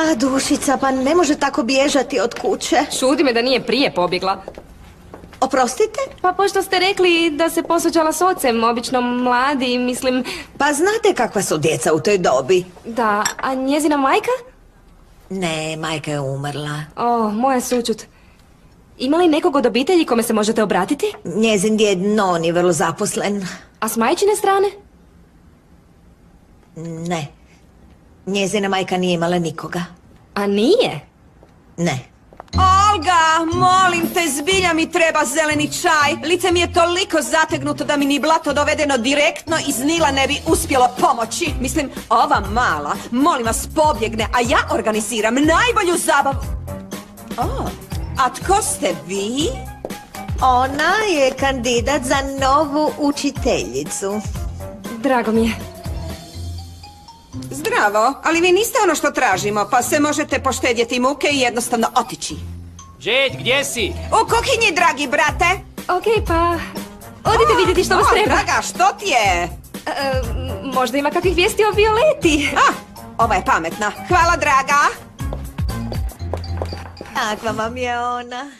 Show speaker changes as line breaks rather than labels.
A dušica, pa ne može tako bježati od kuće.
Čudi me da nije prije pobjegla.
Oprostite?
Pa pošto ste rekli da se posvađala s ocem, obično mladi, mislim...
Pa znate kakva su djeca u toj dobi?
Da, a njezina majka?
Ne, majka je umrla.
O, moja sućut. Ima li nekog od obitelji kome se možete obratiti?
Njezin djed Non je vrlo zaposlen.
A s majčine strane?
Ne. Njezina majka nije imala nikoga.
A nije?
Ne.
Olga, molim te, zbilja mi treba zeleni čaj. Lice mi je toliko zategnuto da mi ni blato dovedeno direktno iz Nila ne bi uspjelo pomoći. Mislim, ova mala, molim vas, pobjegne, a ja organiziram najbolju zabavu. O, a tko ste vi?
Ona je kandidat za novu učiteljicu.
Drago mi je.
Zdravo, ali vi niste ono što tražimo, pa se možete poštedjeti muke i jednostavno otići.
Jade, gdje si?
U kuhinji, dragi brate.
Okej, pa... Odite vidjeti što vas treba.
Draga, što ti je?
Možda ima kakvih vijesti o Violeti.
Ova je pametna. Hvala, draga.
Kakva vam je ona?